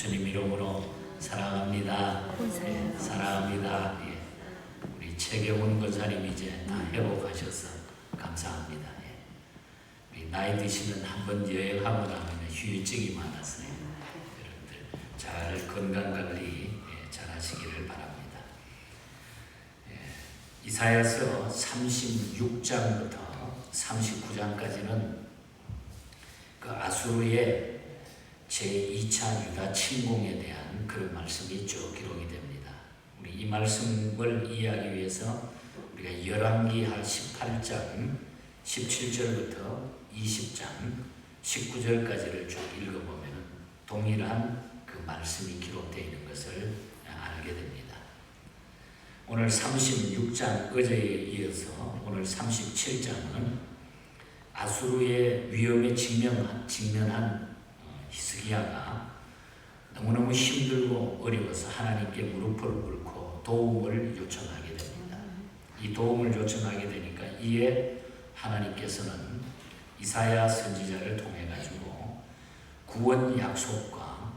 주님 이름으로 사랑합니다. 예, 사랑합니다. 예. 우리 최경훈 권사님 이제 다 회복하셔서 감사합니다. 예. 우리 나이 드시면 한번 여행하고 나면 휴유증이 많았어요. 여러분들 잘 건강관리 잘 하시기를 바랍니다. 예. 이사야서 36장부터 39장까지는 그 아수르의 제2차 유다 침공에 대한 그런 말씀이 쭉 기록이 됩니다. 우리 이 말씀을 이해하기 위해서 우리가 열왕기하 18장 17절부터 20장 19절까지를 쭉 읽어보면 동일한 그 말씀이 기록되어 있는 것을 알게 됩니다. 오늘 36장 어제에 이어서 오늘 37장은 아수르의 위험에 직면한 히스기야가 너무너무 힘들고 어려워서 하나님께 무릎을 꿇고 도움을 요청하게 됩니다. 이 도움을 요청하게 되니까 이에 하나님께서는 이사야 선지자를 통해 가지고 구원 약속과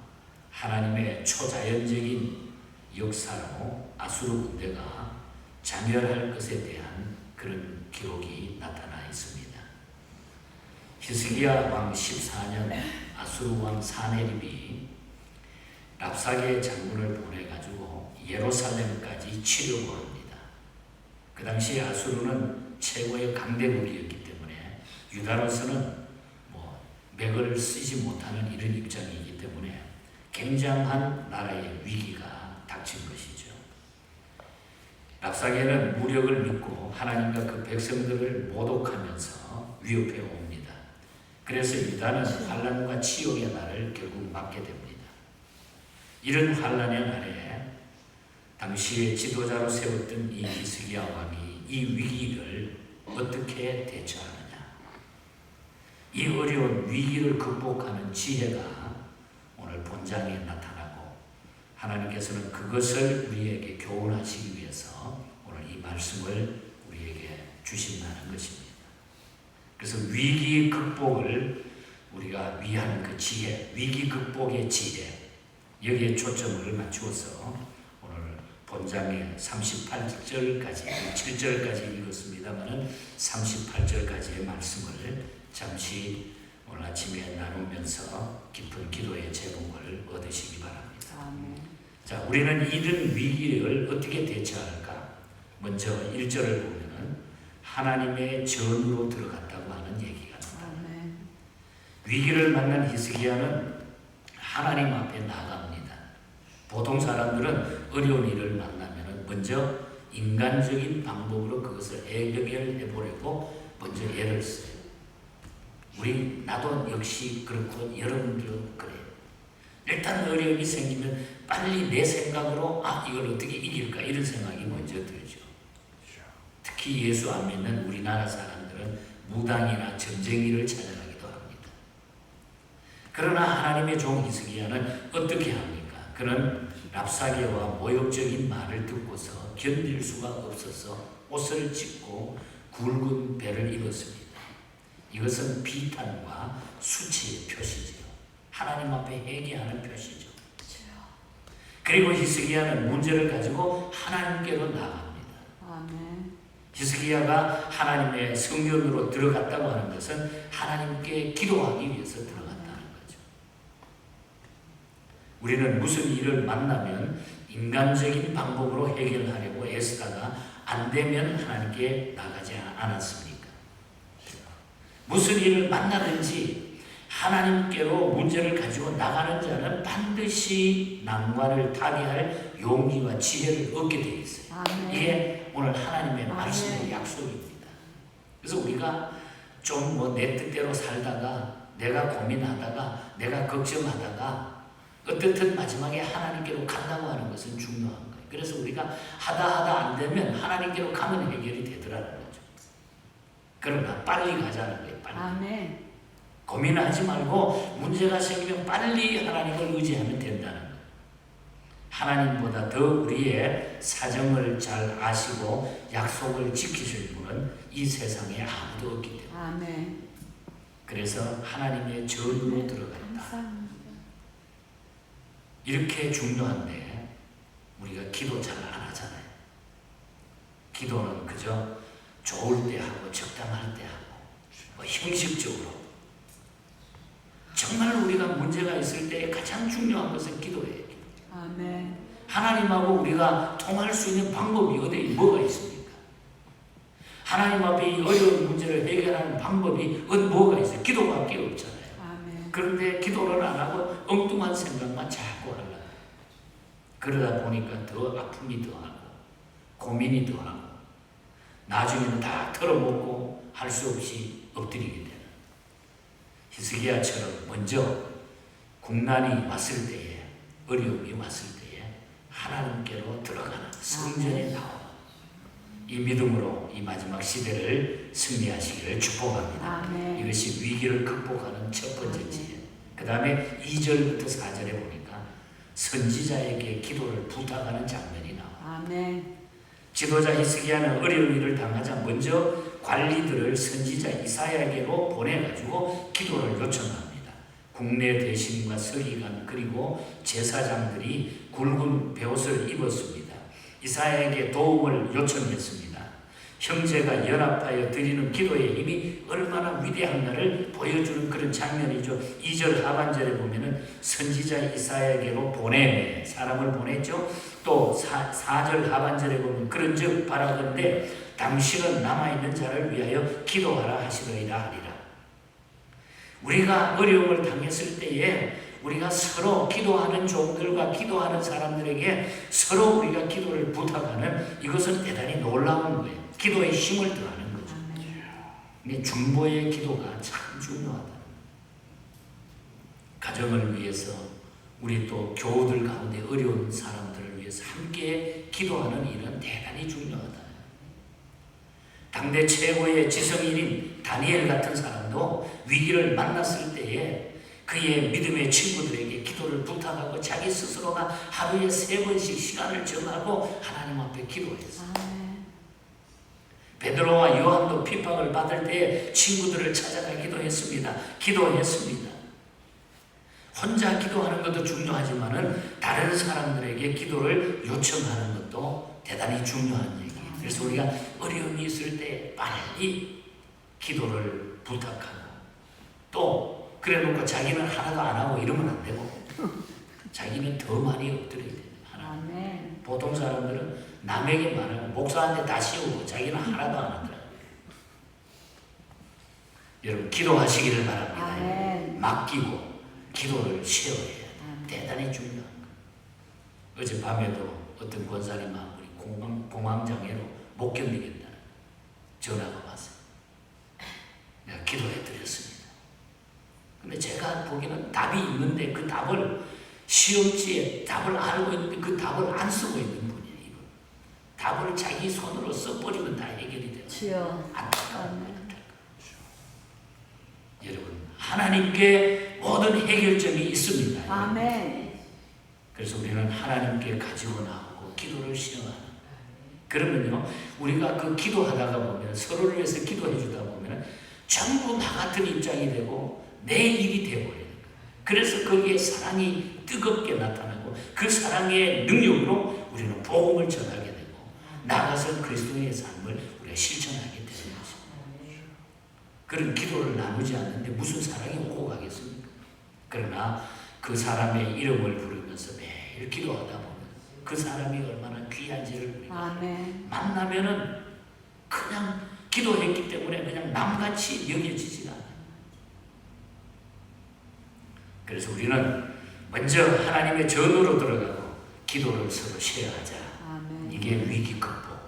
하나님의 초자연적인 역사로 아수르 군대가 자멸할 것에 대한 그런 기록이 나타나 있습니다. 히스기야 왕 14년 아수르 왕 사네립이 랍사게 장군을 보내가지고 예루살렘까지 치려고 합니다. 그 당시 아수르는 최고의 강대국이었기 때문에 유다로서는 맥을 쓰지 못하는 이런 입장이기 때문에 굉장한 나라의 위기가 닥친 것이죠. 랍사게는 무력을 믿고 하나님과 그 백성들을 모독하면서 위협해 옵니다. 그래서 유다는 환난과 치욕의 날을 결국 맞게 됩니다. 이런 환난의 날에 당시의 지도자로 세웠던 이 히스기야 왕이 이 위기를 어떻게 대처하느냐, 이 어려운 위기를 극복하는 지혜가 오늘 본장에 나타나고 하나님께서는 그것을 우리에게 교훈하시기 위해서 오늘 이 말씀을 우리에게 주신다는 것입니다. 그래서 위기 극복을 우리가 위한 그 지혜, 위기 극복의 지혜, 여기에 초점을 맞추어서 오늘 본장의 38절까지, 7절까지 읽었습니다만 38절까지의 말씀을 잠시 오늘 아침에 나누면서 깊은 기도의 제목을 얻으시기 바랍니다. 자, 우리는 이런 위기를 어떻게 대처할까? 먼저 1절을 보면은 하나님의 전으로 들어갔다고 하는 얘기가 나옵니다. 위기를 만난 히스기야는 하나님 앞에 나갑니다. 보통 사람들은 어려운 일을 만나면 먼저 인간적인 방법으로 그것을 해결해 보려고 먼저 애를 써요. 나도 역시 그렇고 여러분들도 그래요. 일단 어려움이 생기면 빨리 내 생각으로 이걸 어떻게 이길까 이런 생각이 먼저 들죠. 특히 예수 안 믿는 우리나라 사람들은 무당이나 점쟁이를 찾아가기도 합니다. 그러나 하나님의 종 히스기야는 어떻게 합니까? 그는 랍사게와 모욕적인 말을 듣고서 견딜 수가 없어서 옷을 찢고 굵은 배를 입었습니다. 이것은 비탄과 수치의 표시죠. 하나님 앞에 회개하는 표시죠. 그리고 히스기야는 문제를 가지고 하나님께로 나갑니다. 히스기야가 하나님의 성전으로 들어갔다고 하는 것은 하나님께 기도하기 위해서 들어갔다는 거죠. 우리는 무슨 일을 만나면 인간적인 방법으로 해결하려고 애쓰다가 안 되면 하나님께 나가지 않았습니까? 무슨 일을 만나든지 하나님께로 문제를 가지고 나가는 자는 반드시 난관을 타개할 용기와 지혜를 얻게 되어 있어요. 이게 오늘 하나님의 말씀의 약속입니다. 그래서 우리가 좀 내 뜻대로 살다가 내가 고민하다가 내가 걱정하다가 어떻든 마지막에 하나님께로 간다고 하는 것은 중요한 거예요. 그래서 우리가 하다 안 되면 하나님께로 가면 해결이 되더라는 거죠. 그러나 빨리 가자는 거예요. 빨리. 아멘. 고민하지 말고 문제가 생기면 빨리 하나님을 의지하면 된다는 거예요. 하나님보다 더 우리의 사정을 잘 아시고 약속을 지키실 분은 이 세상에 아무도 없기 때문에. 아멘. 그래서 하나님의 전으로 들어갔다. 이렇게 중요한데 우리가 기도 잘 안 하잖아요. 기도는 그저 좋을 때 하고 적당할 때 하고 뭐 형식적으로. 정말 우리가 문제가 있을 때 가장 중요한 것은 기도예요. 아멘. 하나님하고 우리가 통할 수 있는 방법이 어디 뭐가 있습니까? 하나님 앞에 이 어려운 문제를 해결하는 방법이 뭐가 있어요? 기도밖에 없잖아요. 아멘. 그런데 기도를 안 하고 엉뚱한 생각만 자꾸 하려고. 그러다 보니까 더 아픔이 더하고 고민이 더하고 나중에는 다 털어먹고 할 수 없이 엎드리게 되는 히스기야처럼 먼저 국난이 왔을 때에 어려움이 왔을 때에 하나님께로 들어가는 성전에 나와 이 믿음으로 이 마지막 시대를 승리하시기를 축복합니다. 아멘. 이것이 위기를 극복하는 첫 번째 지혜. 그 다음에 2절부터 4절에 보니까 선지자에게 기도를 부탁하는 장면이 나와. 아멘. 지도자 히스기야는 어려운 일을 당하자 먼저 관리들을 선지자 이사야에게로 보내가지고 기도를 요청합니다. 국내 대신과 서기관 그리고 제사장들이 굵은 베옷을 입었습니다. 이사야에게 도움을 요청했습니다. 형제가 연합하여 드리는 기도의 힘이 얼마나 위대한가를 보여주는 그런 장면이죠. 2절 하반절에 보면은 선지자 이사야에게로 보내 사람을 보냈죠. 또 4절 하반절에 보면 그런즉 바라건대 당신은 남아있는 자를 위하여 기도하라 하시더이다 하리라. 우리가 어려움을 당했을 때에 우리가 서로 기도하는 종들과 기도하는 사람들에게 서로 우리가 기도를 부탁하는 이것은 대단히 놀라운 거예요. 기도의 힘을 더하는 거죠. 근데 중보의 기도가 참 중요하다. 가정을 위해서 우리 또 교우들 가운데 어려운 사람들을 위해서 함께 기도하는 일은 대단히 중요하다. 당대 최고의 지성인인 다니엘 같은 사람도 위기를 만났을 때에 그의 믿음의 친구들에게 기도를 부탁하고 자기 스스로가 하루에 3번씩 시간을 정하고 하나님 앞에 기도했어요. 베드로와 요한도 핍박을 받을 때 친구들을 찾아가 기도했습니다. 혼자 기도하는 것도 중요하지만은 다른 사람들에게 기도를 요청하는 것도 대단히 중요한 얘기예요. 그래서 우리가 어려움이 있을 때 빨리 기도를 부탁하고 또 그래 놓고 자기는 하나도 안 하고 이러면 안 되고 자기는 더 많이 엎드려야 돼요. 아멘. 보통 사람들은 남에게 말하고 목사한테 다 씌우고 자기는 하나도 안 하더라고요. 여러분 기도하시기를 바랍니다. 아멘. 맡기고 기도를 쉬어야 해요. 대단히 중요한 거. 어젯밤에도 어떤 권사님하고 우리 공황장애로 못 견디겠다는 전화가 왔어요. 내가 기도해 드렸습니다. 근데 제가 보기에는 답이 있는데 그 답을 시험지에 답을 알고 있는데 그 답을 안 쓰고 있는 분이에요. 이분. 답을 자기 손으로 써버리면 다 해결이 돼요. 주여. 안타까운 여러분 하나님께 모든 해결점이 있습니다. 아멘. 그래서 우리는 하나님께 가지고 나오고 기도를 시행하는. 그러면요 우리가 그 기도하다가 보면 서로를 위해서 기도해 주다 보면 전부 나 같은 입장이 되고 내 일이 되어버려요. 그래서 거기에 사랑이 뜨겁게 나타나고 그 사랑의 능력으로 우리는 복음을 전하게 되고 나가서 그리스도의 삶을 우리가 실천하게 되는 것입니다. 그런 기도를 나누지 않는데 무슨 사랑이 오고 가겠습니까? 그러나 그 사람의 이름을 부르면서 매일 기도하다 보면 그 사람이 얼마나 귀한지를 우리가 만나면은 그냥 기도했기 때문에 그냥 남같이 여겨지지가 않아요. 그래서 우리는 먼저 하나님의 전으로 들어가고 기도를 서로 쉐어하자. 이게 위기 극복.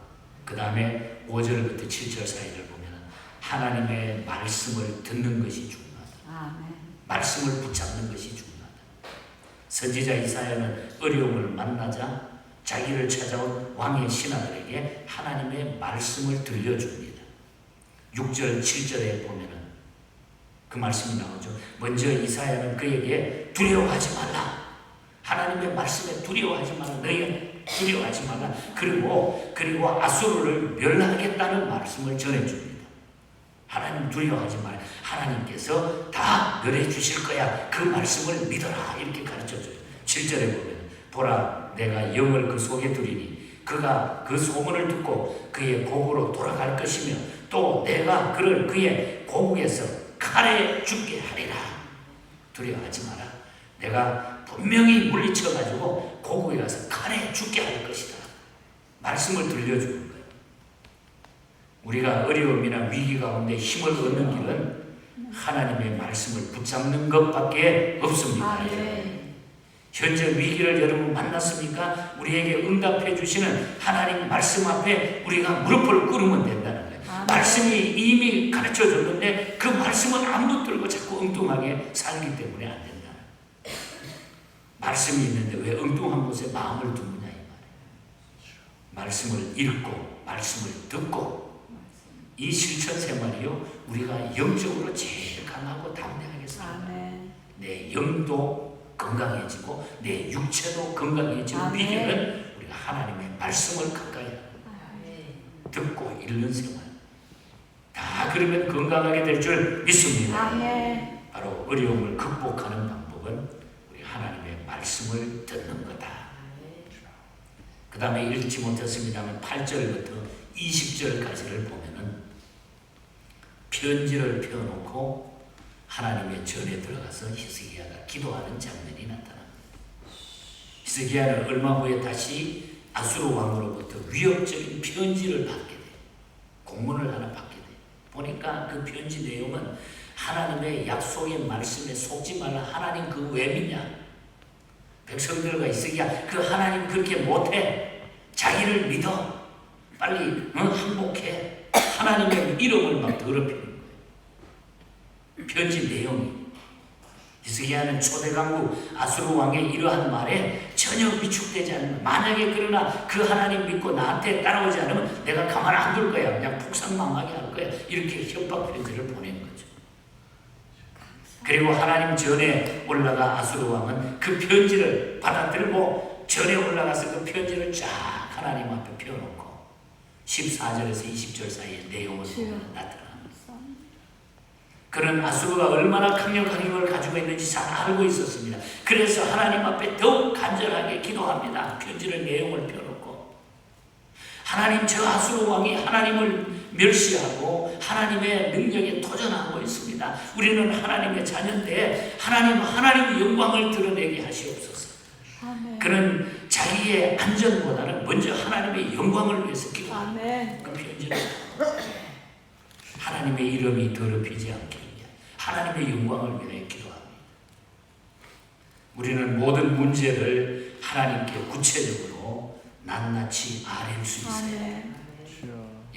그 다음에 5절부터 7절 사이를 보면 하나님의 말씀을 듣는 것이 중요하다. 말씀을 붙잡는 것이 중요하다. 선지자 이사야는 어려움을 만나자 자기를 찾아온 왕의 신하들에게 하나님의 말씀을 들려줍니다. 6절, 7절에 보면은 그 말씀이 나오죠. 먼저 이사야는 그에게 두려워하지 말라. 하나님의 말씀에 두려워하지 말라. 너희가 두려워하지 말라. 그리고 아수르를 멸하겠다는 말씀을 전해줍니다. 하나님 두려워하지 말라. 하나님께서 다 멸해 주실 거야. 그 말씀을 믿어라. 이렇게 가르쳐줘요. 7절에 보면 보라 내가 영을 그 속에 두리니 그가 그 소문을 듣고 그의 고국으로 돌아갈 것이며 또 내가 그를 그의 고국에서 칼에 죽게 하리라. 두려워하지 마라. 내가 분명히 물리쳐가지고 고국에 가서 칼에 죽게 할 것이다. 말씀을 들려주는 거예요. 우리가 어려움이나 위기 가운데 힘을 얻는 길은 하나님의 말씀을 붙잡는 것밖에 없습니다. 아멘. 현재 위기를 여러분 만났습니까? 우리에게 응답해 주시는 하나님 말씀 앞에 우리가 무릎을 꿇으면 된다는 거예요. 아멘. 말씀이 이미 가르쳐 줬는데 그 말씀은 안 붙들고 자꾸 엉뚱하게 살기 때문에 안 된다. 말씀이 있는데 왜 엉뚱한 곳에 마음을 두느냐 이 말이에요. 말씀을 읽고 말씀을 듣고 이 실천 생활이요 우리가 영적으로 제일 강하고 담대하게 살아요. 아멘. 내 영도 건강해지고 내 육체도 건강해지는 비결은 우리가 하나님의 말씀을 가까이 하고 듣고 읽는 생활. 다 그러면 건강하게 될 줄 믿습니다. 아멘. 바로 어려움을 극복하는 방법은 우리 하나님의 말씀을 듣는 거다. 그 다음에 읽지 못했습니다만 8절부터 20절까지를 보면은 편지를 펴놓고 하나님의 전에 들어가서 히스기야가 기도하는 장면이 나타납니다. 히스기야는 얼마 후에 다시 아수르 왕으로부터 위협적인 편지를 받게 돼요. 공문을 하나 받게 돼요. 보니까 그 편지 내용은 하나님의 약속의 말씀에 속지 말라. 하나님 그 왜 믿냐? 백성들과 히스기야 그 하나님 그렇게 못해. 자기를 믿어. 빨리 항복해. 하나님의 이름을 막 더럽히는 거예요. 편지 내용이. 히스기야는 초대 강국 아수르 왕의 이러한 말에 전혀 위축되지 않는 거예요. 만약에 그러나 그 하나님 믿고 나한테 따라오지 않으면 내가 가만 안 둘 거야. 그냥 폭삭망하게 할 거야. 이렇게 협박 편지를 보낸 거죠. 그리고 하나님 전에 올라가 아수르 왕은 그 편지를 받아들고 전에 올라가서 그 편지를 쫙 하나님 앞에 펴놓고 14절에서 20절 사이의 내용을 보면 나타납니다. 그는 아수르가 얼마나 강력한 힘을 가지고 있는지 잘 알고 있었습니다. 그래서 하나님 앞에 더욱 간절하게 기도합니다. 편지를 내용을 펴놓고 하나님 저 아수르 왕이 하나님을 멸시하고 하나님의 능력에 도전하고 있습니다. 우리는 하나님의 자녀인데 하나님의 영광을 드러내게 하시옵소서. 아멘. 그는 자기의 안전보다는 먼저 하나님의 영광을 위해서 기도합니다. 아멘. 그 편지는 하나님의 이름이 더럽히지 않게 위해 하나님의 영광을 위해 기도합니다. 우리는 모든 문제를 하나님께 구체적으로 낱낱이 아뢰 수 있어요. 아멘.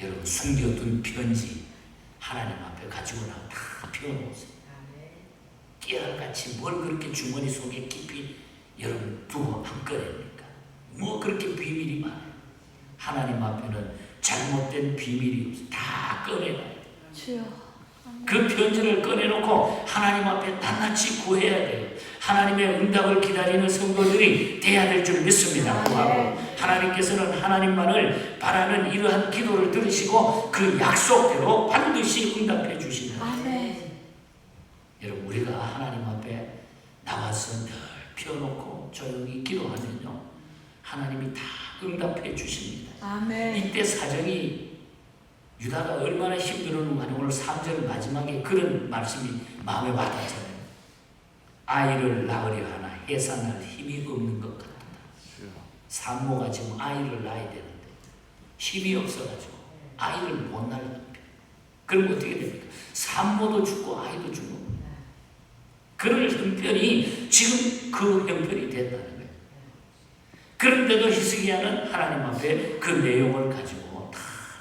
여러분 숨겨둔 편지 하나님 앞에 가지고 나와 다 펴놓으세요. 깨알같이 뭘 그렇게 주머니 속에 깊이 여러분 두고 안 꺼냅니까? 뭐 그렇게 비밀이 많아요. 하나님 앞에는 잘못된 비밀이 없어요. 다 꺼내놔요. 주여. 그 편지를 꺼내놓고 하나님 앞에 낱낱이 구해야 돼요. 하나님의 응답을 기다리는 성도들이 돼야 될 줄 믿습니다. 구하고 하나님께서는 하나님만을 바라는 이러한 기도를 들으시고 그 약속대로 반드시 응답해 주신다. 아멘. 여러분 우리가 하나님 앞에 나와서 늘 펴놓고 조용히 기도하면요 하나님이 다 응답해 주십니다. 아멘. 이때 사정이 유다가 얼마나 힘들었는가 오늘 3절 마지막에 그런 말씀이 마음에 와닿잖아요. 아이를 낳으려 하나 해산할 힘이 없는 것 같다. 산모가 지금 아이를 낳아야 되는데 힘이 없어가지고 아이를 못 낳는 거예요. 그럼 어떻게 됩니까? 산모도 죽고 아이도 죽고 그럴 형편이 지금 그 형편이 됐다는 거예요. 그런데도 히스기야는 하나님 앞에 그 내용을 가지고 다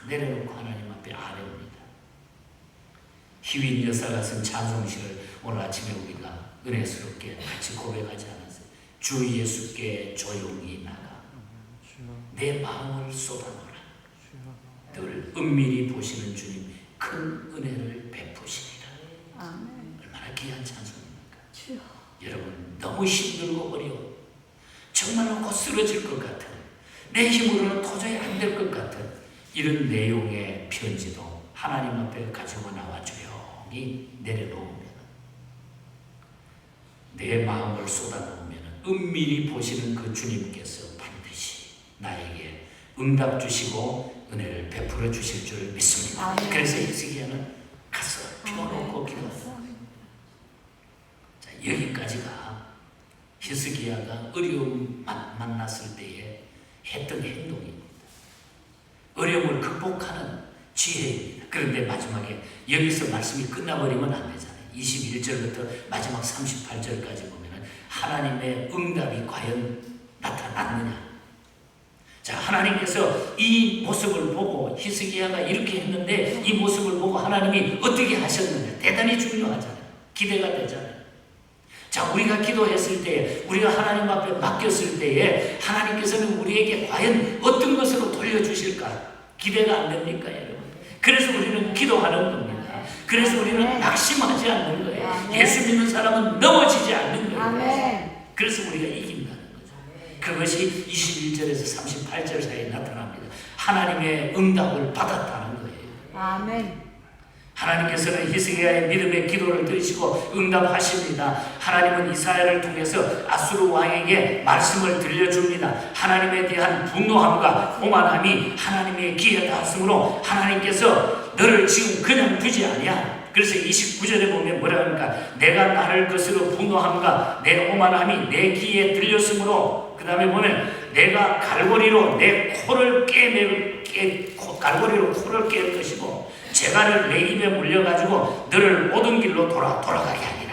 내려놓고 하나님 앞에 아뢰옵니다. 희윈 여사가 쓴 찬송시를 오늘 아침에 우리가 은혜스럽게 같이 고백하지 않았어요. 주 예수께 조용히 나가 내 마음을 쏟아놓으라. 늘 은밀히 보시는 주님 큰 은혜를 베푸시리라. 아멘. 얼마나 귀한 찬송입니까? 주여. 여러분 너무 힘들고 어려워 정말로 곧 쓰러질 것 같은 내 힘으로는 도저히 안 될 것 같은 이런 내용의 편지도 하나님 앞에 가지고 나와 조용히 내려놓으면 내 마음을 쏟아놓으면 은밀히 보시는 그 주님께서 반드시 나에게 응답 주시고 은혜를 베풀어 주실 줄 믿습니다. 아멘. 그래서 히스기야는 가서 펴놓고 기도했어요. 자, 여기까지가 히스기야가 어려움 만났을 때에 했던 행동입니다. 어려움을 극복하는 지혜입니다. 그런데 마지막에 여기서 말씀이 끝나버리면 안 되잖아요. 21절부터 마지막 38절까지 보면 하나님의 응답이 과연 나타났느냐. 자, 하나님께서 이 모습을 보고 히스기야가 이렇게 했는데 이 모습을 보고 하나님이 어떻게 하셨느냐. 대단히 중요하잖아요. 기대가 되잖아요. 자, 우리가 기도했을 때, 우리가 하나님 앞에 맡겼을 때에 하나님께서는 우리에게 과연 어떤 것으로 돌려주실까? 기대가 안 됩니까, 여러분? 그래서 우리는 기도하는 겁니다. 그래서 우리는 낙심하지 않는 거예요. 예수 믿는 사람은 넘어지지 않는 거예요. 그래서 우리가 이긴다는 거죠. 그것이 21절에서 38절 사이에 나타납니다. 하나님의 응답을 받았다는 거예요. 아멘. 하나님께서는 히스기야의 믿음의 기도를 들으시고 응답하십니다. 하나님은 이사야를 통해서 아수르 왕에게 말씀을 들려줍니다. 하나님에 대한 분노함과 오만함이 하나님의 귀에 닿았으므로 하나님께서 너를 지금 그냥 두지 아니야. 그래서 29절에 보면 뭐라 합니까? 내가 나를 것으로 분노함과 내 오만함이 내 귀에 들렸으므로, 그 다음에 보면 내가 갈고리로 내 코를 갈고리로 코를 깰 것이고 재갈을 내 입에 물려가지고 너를 모든 길로 돌아가게 하리라.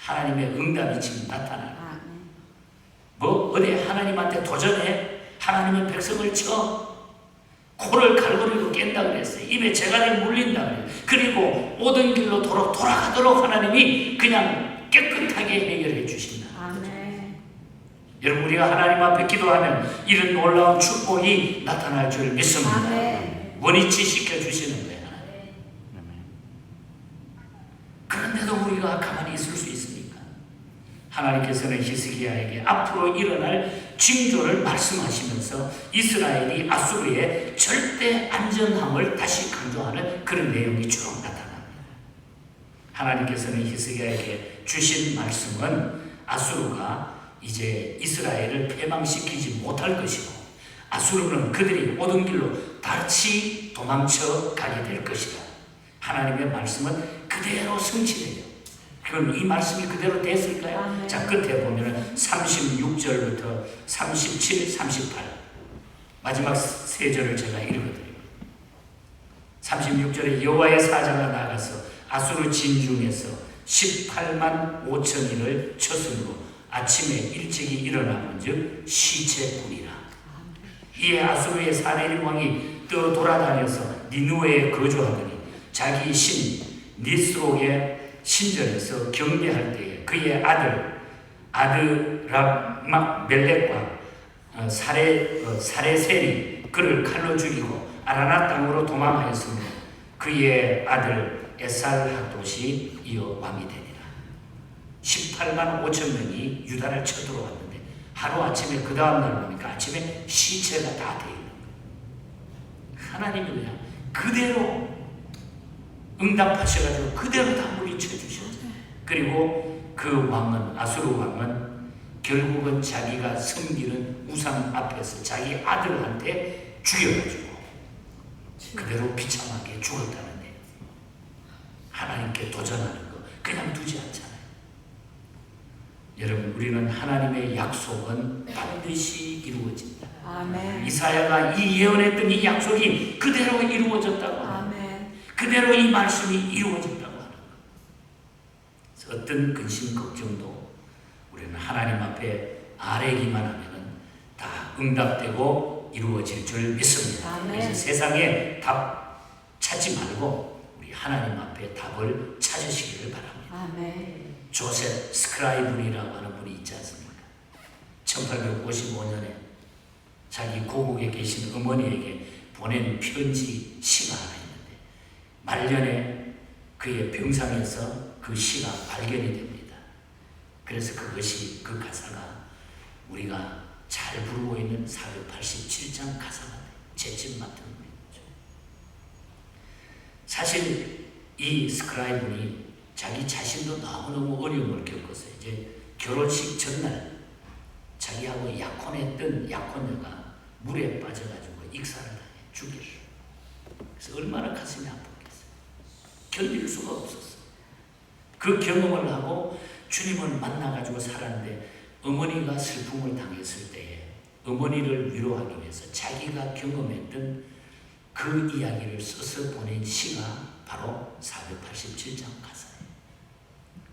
하나님의 응답이 지금 나타나는 거예요. 뭐 어디 하나님한테 도전해? 하나님의 백성을 쳐? 코를 갈고리로 깬다 그랬어요. 입에 재갈을 물린다 그래요. 그리고 모든 길로 돌아가도록 하나님이 그냥 깨끗하게 해결해 주신다. 아멘. 여러분, 우리가 하나님 앞에 기도하면 이런 놀라운 축복이 나타날 줄 믿습니다. 아멘. 원위치 시켜주시는 거예요. 그런데도 우리가 가만히 있을 수 있습니까? 하나님께서는 히스기야에게 앞으로 일어날 징조를 말씀하시면서 이스라엘이 아수르의 절대 안전함을 다시 강조하는 그런 내용이 쭉 나타납니다. 하나님께서는 히스기야에게 주신 말씀은 아수르가 이제 이스라엘을 패망시키지 못할 것이고 아수르는 그들이 모든 길로 다시 도망쳐 가게 될 것이다. 하나님의 말씀은 그대로 성취돼요. 그럼 이 말씀이 그대로 됐을까요? 아멘. 자, 끝에 보면 36절부터 37, 38 마지막 세 절을 제가 읽어드립니다. 36절에 여호와의 사자가 나가서 아수르 진중에서 18만 5천인을 쳤으므로 아침에 일찍이 일어나본즉 시체뿐이라. 이에 아수르의 사네립 왕이 떠돌아다녀서 니누에에 거주하더니 자기 신 니스록의 신전에서 경배할 때에 그의 아들 아드라멜렉과 사레셀이 그를 칼로 죽이고 아라나 땅으로 도망하였으므로 그의 아들 에살하돗이 이어 왕이 되니라. 18만 5천 명이 유다를 쳐들어왔는데 하루아침에 그 다음날 보니까 아침에 시체가 다 되어 있는 거예요. 하나님이 그냥 그대로 응답하셔가지고 그대로 다 물리쳐 주셨어요. 그리고 그 왕은, 아수르 왕은 결국은 자기가 섬기는 우상 앞에서 자기 아들한테 죽여가지고 그대로 비참하게 죽었다는데 하나님께 도전하는 거 그냥 두지 않잖아요. 여러분, 우리는 하나님의 약속은 반드시 이루어진다. 아멘. 이사야가 이 예언했던 이 약속이 그대로 이루어졌다고 합니다. 그대로 이 말씀이 이루어졌다고 하는 것. 어떤 근심, 걱정도 우리는 하나님 앞에 아뢰기만 하면 다 응답되고 이루어질 줄 믿습니다. 아멘. 그래서 세상에 답 찾지 말고 우리 하나님 앞에 답을 찾으시기를 바랍니다. 아멘. 조셉 스크라이븐이라고 하는 분이 있지 않습니까? 1855년에 자기 고국에 계신 어머니에게 보낸 편지 시가 하나 있는데 말년에 그의 병상에서 그 시가 발견이 됩니다. 그래서 그것이, 그 가사가 우리가 잘 부르고 있는 487장 가사가 채집 맡은 거죠. 사실 이 스크라이븐이 자기 자신도 너무너무 어려움을 겪었어요. 이제 결혼식 전날 자기하고 약혼했던 약혼녀가 물에 빠져가지고 익사를 당해 죽였어. 그래서 얼마나 가슴이 아팠겠어요. 견딜 수가 없었어. 그 경험을 하고 주님을 만나가지고 살았는데 어머니가 슬픔을 당했을 때에 어머니를 위로하기 위해서 자기가 경험했던 그 이야기를 써서 보낸 시가 바로 487장 가사예요.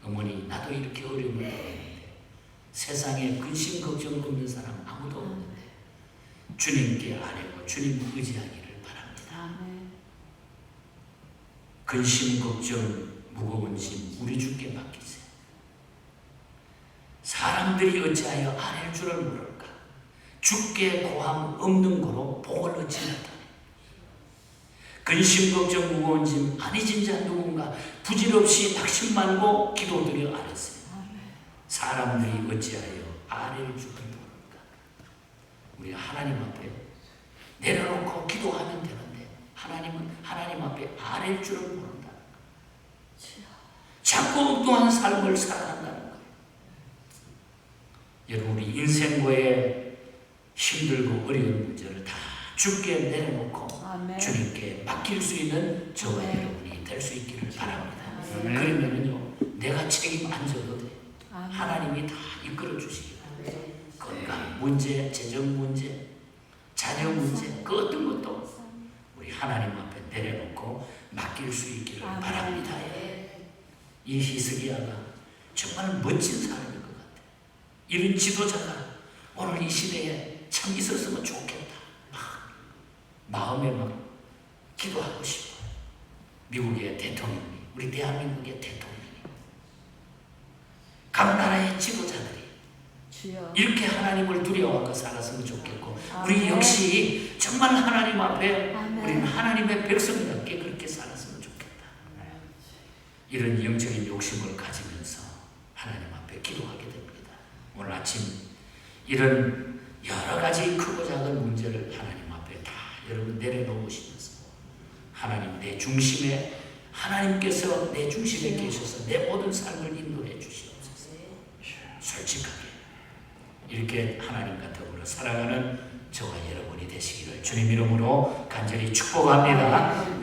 어머니, 나도 이렇게 어려움을 당했는데 세상에 근심 걱정 없는 사람 아무도 없는데 주님께 아뢰고 주님 의지하기를 바랍니다. 아멘. 근심 걱정 무거운 짐 우리 주께 맡기세요. 사람들이 어찌하여 아랠 줄을 모를까. 주께 고함 없는 거로 복을 얻지 못하네. 근심 걱정 무거운 짐 아니 진자 누군가 부질없이 낙심 말고 기도드려 아뢰세요. 사람들이 어찌하여 아랠 줄을 모를까. 우리 하나님 앞에 내려놓고 기도하면 되는데 하나님은 하나님 앞에 아랠 줄을 모른다. 자꾸 엉뚱한 삶을 살아간다는 거예요. 여러분, 우리 인생고의 힘들고 어려운 문제를 다 주께 내려놓고 아멘. 주님께 맡길 수 있는 저와 아멘. 여러분이 될 수 있기를 바랍니다. 아멘. 그러면은요, 내가 책임 안 져도 돼. 아멘. 하나님이 다 이끌어 주시기 바랍니다. 건강 문제, 재정 문제, 자녀 문제, 그 어떤 것도 우리 하나님 앞에 내려놓고 맡길 수 있기를 아멘. 바랍니다. 이 히스기야가 정말 멋진 사람일 것 같아요. 이런 지도자가 오늘 이 시대에 참 있었으면 좋겠다. 마음에 막 기도하고 싶어요. 미국의 대통령이, 우리 대한민국의 대통령이, 각 나라의 지도자들이 주여. 이렇게 하나님을 두려워하고 살았으면 좋겠고, 우리 아멘. 역시 정말 하나님 앞에 아멘. 우리는 하나님의 백성답게 그렇게 살았으면 좋겠다. 이런 영적인 욕심을 가지면서 하나님 앞에 기도하게 됩니다. 오늘 아침 이런 여러 가지 크고 작은 문제를 하나님 앞에 다 여러분 내려놓으시면서 하나님 내 중심에, 하나님께서 내 중심에 계셔서 내 모든 삶을 인도해 주시옵소서. 솔직하게 이렇게 하나님과 더불어 살아가는 저와 여러분이 되시기를 주님 이름으로 간절히 축복합니다.